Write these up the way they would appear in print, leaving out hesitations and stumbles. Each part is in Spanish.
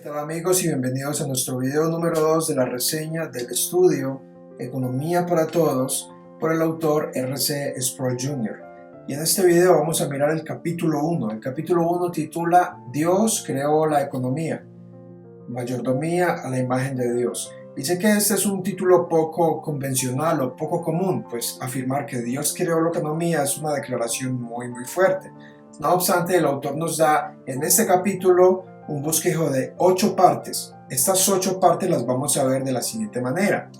tal amigos y bienvenidos a nuestro video número 2 de la reseña del estudio Economía para Todos por el autor R.C. Sproul Jr. Y en este video vamos a mirar el capítulo 1. El capítulo 1 titula Dios creó la economía, mayordomía a la imagen de Dios. Y sé que este es un título poco convencional o poco común, pues afirmar que Dios creó la economía es una declaración muy fuerte. No obstante, el autor nos da en este capítulo un bosquejo de 8 partes. Estas 8 partes las vamos a ver de la siguiente manera.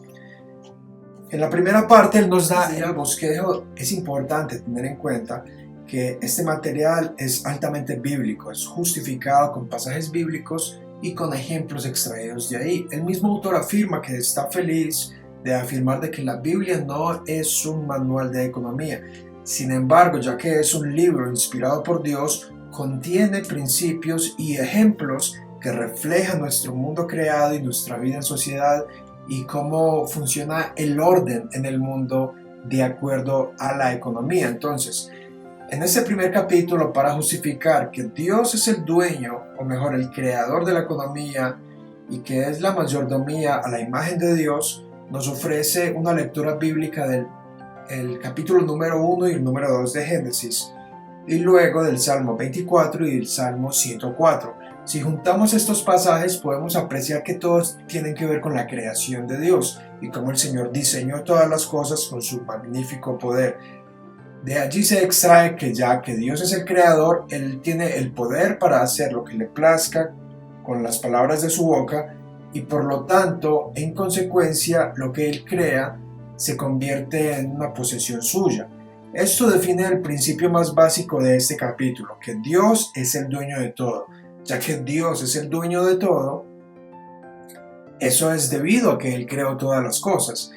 En la primera parte él nos da el bosquejo. Es importante tener en cuenta que este material es altamente bíblico, es justificado con pasajes bíblicos y con ejemplos extraídos de ahí. El mismo autor afirma que está feliz de afirmar de que la Biblia no es un manual de economía. Sin embargo, ya que es un libro inspirado por Dios, contiene principios y ejemplos que reflejan nuestro mundo creado y nuestra vida en sociedad y cómo funciona el orden en el mundo de acuerdo a la economía. Entonces, en este primer capítulo, para justificar que Dios es el dueño, o mejor, el creador de la economía y que es la mayordomía a la imagen de Dios, nos ofrece una lectura bíblica del capítulo número 1 y el número 2 de Génesis, y luego del Salmo 24 y del Salmo 104. Si juntamos estos pasajes podemos apreciar que todos tienen que ver con la creación de Dios y cómo el Señor diseñó todas las cosas con su magnífico poder. De allí se extrae que ya que Dios es el creador, Él tiene el poder para hacer lo que le plazca con las palabras de su boca y por lo tanto, en consecuencia, lo que Él crea se convierte en una posesión suya. Esto define el principio más básico de este capítulo, que Dios es el dueño de todo. Ya que Dios es el dueño de todo, eso es debido a que Él creó todas las cosas.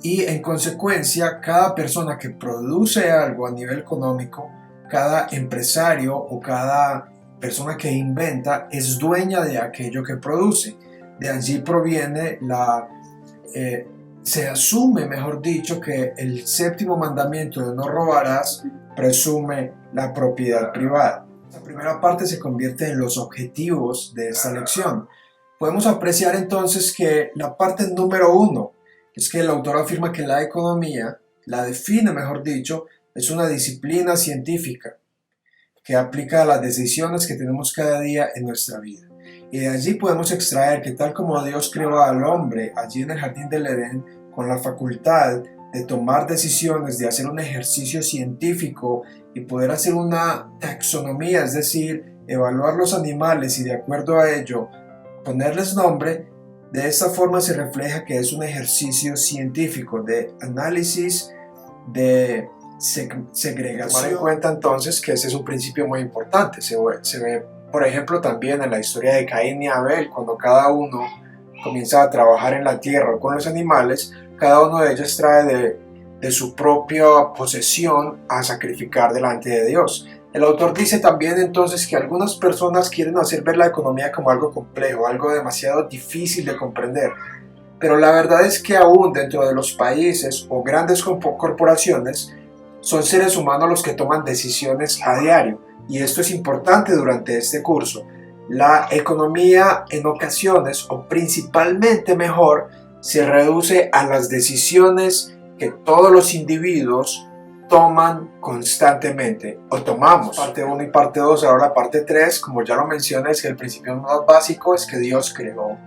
Y en consecuencia, cada persona que produce algo a nivel económico, cada empresario o cada persona que inventa es dueña de aquello que produce. De allí proviene se asume, mejor dicho, que el séptimo mandamiento de no robarás presume la propiedad privada. La primera parte se convierte en los objetivos de esta lección. Podemos apreciar entonces que la parte número 1 es que el autor afirma que la economía, la define mejor dicho, es una disciplina científica que aplica a las decisiones que tenemos cada día en nuestra vida. Y de allí podemos extraer que tal como Dios creó al hombre allí en el jardín del Edén con la facultad de tomar decisiones, de hacer un ejercicio científico y poder hacer una taxonomía, es decir, evaluar los animales y de acuerdo a ello ponerles nombre, de esta forma se refleja que es un ejercicio científico de análisis, de segregación. Tomar en cuenta entonces que ese es un principio muy importante. Se ve, por ejemplo, también en la historia de Caín y Abel, cuando cada uno comienza a trabajar en la tierra con los animales, cada uno de ellos trae de su propia posesión a sacrificar delante de Dios. El autor dice también entonces que algunas personas quieren hacer ver la economía como algo complejo, algo demasiado difícil de comprender. Pero la verdad es que aún dentro de los países o grandes corporaciones, son seres humanos los que toman decisiones a diario. Y esto es importante durante este curso. La economía en ocasiones, o principalmente mejor, se reduce a las decisiones que todos los individuos toman constantemente o tomamos. Parte 1 y parte 2, ahora la parte 3, como ya lo mencioné, es que el principio más básico es que Dios creó.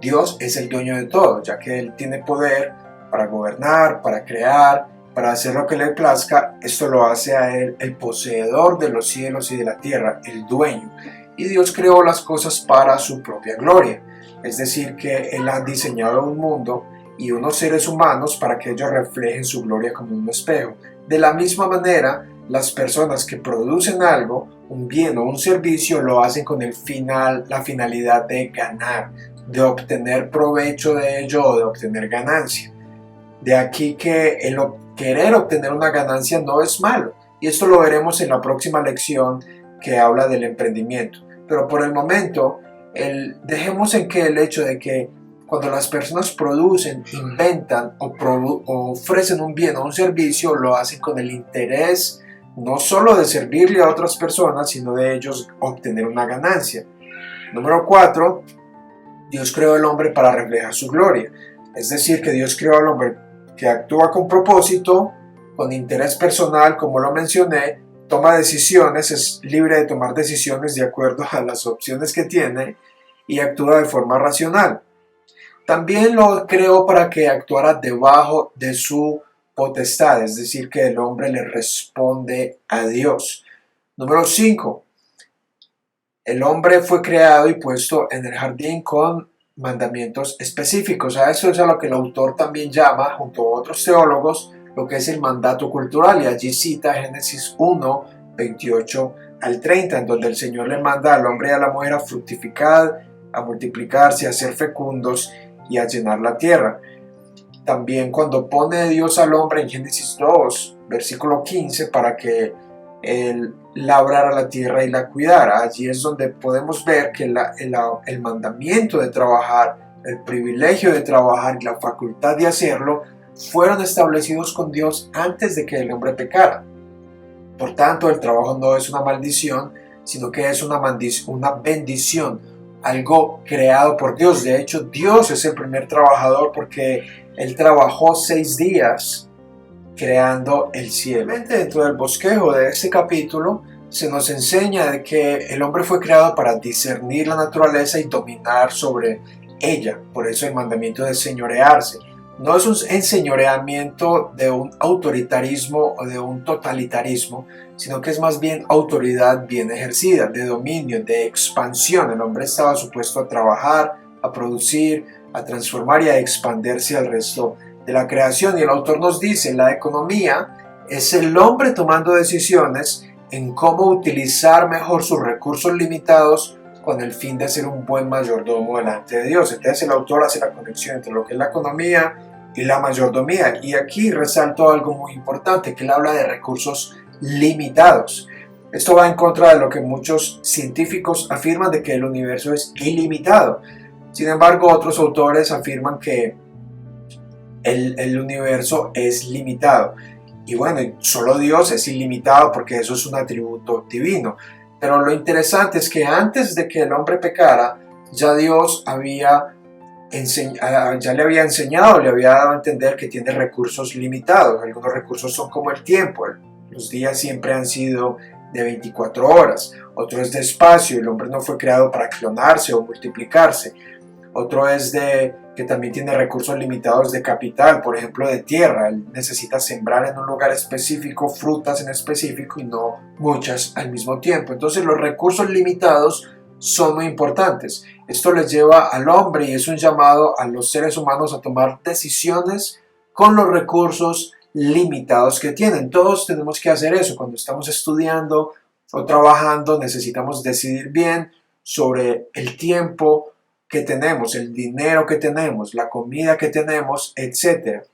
Dios es el dueño de todo, ya que Él tiene poder para gobernar, para crear, para hacer lo que le plazca. Esto lo hace a Él el poseedor de los cielos y de la tierra, el dueño. Y Dios creó las cosas para su propia gloria. Es decir, que Él ha diseñado un mundo y unos seres humanos para que ellos reflejen su gloria como un espejo. De la misma manera, las personas que producen algo, un bien o un servicio, lo hacen con la finalidad de ganar, de obtener provecho de ello o de obtener ganancia. De aquí que el querer obtener una ganancia no es malo. Y esto lo veremos en la próxima lección que habla del emprendimiento. Pero por el momento, dejemos en que el hecho de que cuando las personas producen, inventan o ofrecen un bien o un servicio, lo hacen con el interés no solo de servirle a otras personas, sino de ellos obtener una ganancia. Número 4, Dios creó al hombre para reflejar su gloria. Es decir, que Dios creó al hombre que actúa con propósito, con interés personal, como lo mencioné, toma decisiones, es libre de tomar decisiones de acuerdo a las opciones que tiene y actúa de forma racional. También lo creó para que actuara debajo de su potestad, es decir, que el hombre le responde a Dios. Número 5. El hombre fue creado y puesto en el jardín con mandamientos específicos. A eso es a lo que el autor también llama, junto a otros teólogos, lo que es el mandato cultural. Y allí cita Génesis 1, 28 al 30, en donde el Señor le manda al hombre y a la mujer a fructificar, a multiplicarse, a ser fecundos y a llenar la tierra. También cuando pone Dios al hombre en Génesis 2, versículo 15, para que él labrara la tierra y la cuidara. Allí es donde podemos ver que el mandamiento de trabajar, el privilegio de trabajar y la facultad de hacerlo fueron establecidos con Dios antes de que el hombre pecara. Por tanto, el trabajo no es una maldición, sino que es una bendición, algo creado por Dios. De hecho, Dios es el primer trabajador porque Él trabajó 6 días creando el cielo. Dentro del bosquejo de este capítulo se nos enseña de que el hombre fue creado para discernir la naturaleza y dominar sobre ella. Por eso el mandamiento de señorearse. No es un enseñoreamiento de un autoritarismo o de un totalitarismo, sino que es más bien autoridad bien ejercida, de dominio, de expansión. El hombre estaba supuesto a trabajar, a producir, a transformar y a expandirse al resto de la creación. Y el autor nos dice, la economía es el hombre tomando decisiones en cómo utilizar mejor sus recursos limitados con el fin de ser un buen mayordomo delante de Dios. Entonces el autor hace la conexión entre lo que es la economía y la mayordomía. Y aquí resalto algo muy importante, que él habla de recursos limitados. Esto va en contra de lo que muchos científicos afirman de que el universo es ilimitado. Sin embargo, otros autores afirman que el universo es limitado. Y bueno, solo Dios es ilimitado porque eso es un atributo divino. Pero lo interesante es que antes de que el hombre pecara, ya Dios ya le había enseñado, le había dado a entender que tiene recursos limitados. Algunos recursos son como el tiempo. Los días siempre han sido de 24 horas. Otro es de espacio. El hombre no fue creado para clonarse o multiplicarse. Otro es que también tiene recursos limitados de capital, por ejemplo de tierra. Él necesita sembrar en un lugar específico, frutas en específico y no muchas al mismo tiempo. Entonces los recursos limitados son muy importantes. Esto les lleva al hombre y es un llamado a los seres humanos a tomar decisiones con los recursos limitados que tienen. Todos tenemos que hacer eso. Cuando estamos estudiando o trabajando necesitamos decidir bien sobre el tiempo que tenemos, el dinero que tenemos, la comida que tenemos, etc.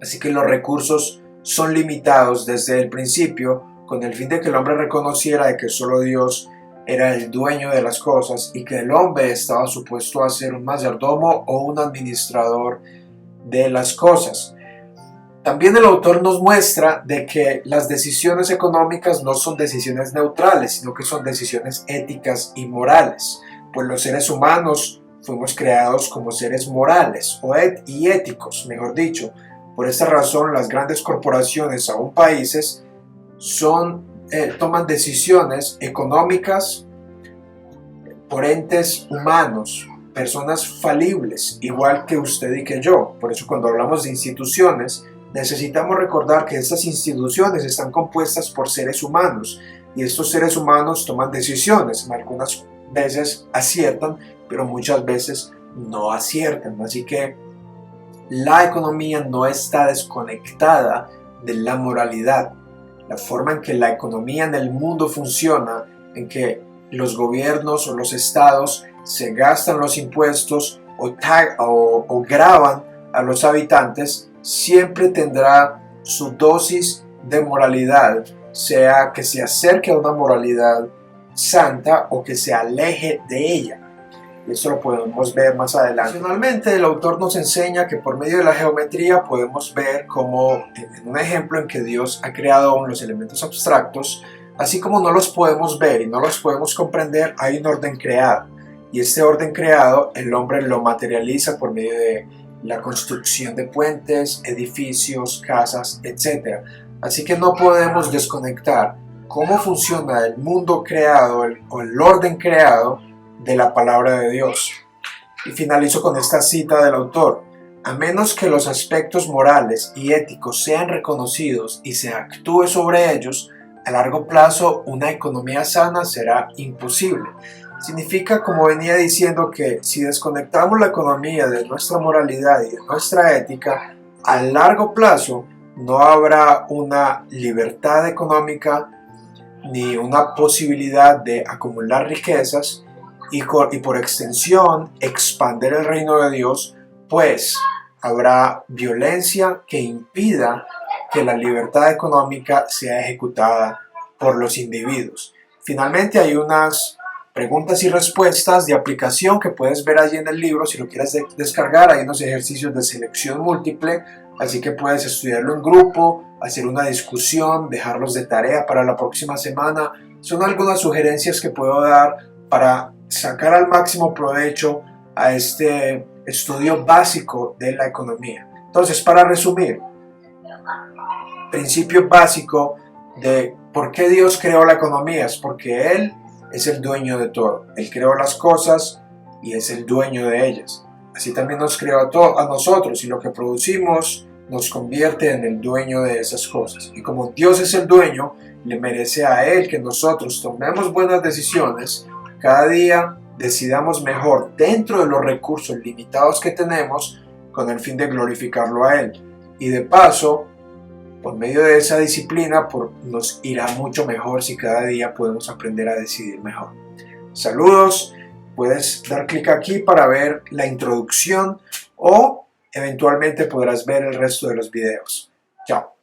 Así que los recursos son limitados desde el principio con el fin de que el hombre reconociera de que solo Dios era el dueño de las cosas y que el hombre estaba supuesto a ser un mayordomo o un administrador de las cosas. También el autor nos muestra de que las decisiones económicas no son decisiones neutrales, sino que son decisiones éticas y morales. Pues los seres humanos fuimos creados como seres morales y éticos, mejor dicho. Por esta razón, las grandes corporaciones, aún países, toman decisiones económicas por entes humanos, personas falibles, igual que usted y que yo. Por eso cuando hablamos de instituciones, necesitamos recordar que estas instituciones están compuestas por seres humanos y estos seres humanos toman decisiones. Algunas veces aciertan, pero muchas veces no aciertan. Así que la economía no está desconectada de la moralidad. La forma en que la economía en el mundo funciona, en que los gobiernos o los estados se gastan los impuestos o gravan a los habitantes, siempre tendrá su dosis de moralidad, sea que se acerque a una moralidad santa o que se aleje de ella. Y eso lo podemos ver más adelante. Adicionalmente, el autor nos enseña que por medio de la geometría podemos ver como en un ejemplo en que Dios ha creado aún los elementos abstractos, así como no los podemos ver y no los podemos comprender, hay un orden creado. y este orden creado el hombre lo materializa por medio de la construcción de puentes, edificios, casas, etc. Así que no podemos desconectar cómo funciona el mundo creado o el orden creado de la palabra de Dios. Y finalizo con esta cita del autor: a menos que los aspectos morales y éticos sean reconocidos y se actúe sobre ellos, a largo plazo una economía sana será imposible. Significa, como venía diciendo, que si desconectamos la economía de nuestra moralidad y de nuestra ética, a largo plazo no habrá una libertad económica ni una posibilidad de acumular riquezas y por extensión expandir el reino de Dios, pues habrá violencia que impida que la libertad económica sea ejecutada por los individuos. Finalmente hay unas preguntas y respuestas de aplicación que puedes ver allí en el libro. Si lo quieres descargar, hay unos ejercicios de selección múltiple, así que puedes estudiarlo en grupo, hacer una discusión, dejarlos de tarea para la próxima semana. Son algunas sugerencias que puedo dar para sacar al máximo provecho a este estudio básico de la economía. Entonces, para resumir, principio básico de por qué Dios creó la economía: es porque Él es el dueño de todo. Él creó las cosas y es el dueño de ellas. Así también nos creó a nosotros, y lo que producimos nos convierte en el dueño de esas cosas. Y como Dios es el dueño, le merece a Él que nosotros tomemos buenas decisiones, cada día decidamos mejor dentro de los recursos limitados que tenemos, con el fin de glorificarlo a Él. Y de paso, por medio de esa disciplina, nos irá mucho mejor si cada día podemos aprender a decidir mejor. Saludos, puedes dar clic aquí para ver la introducción o eventualmente podrás ver el resto de los videos. Chao.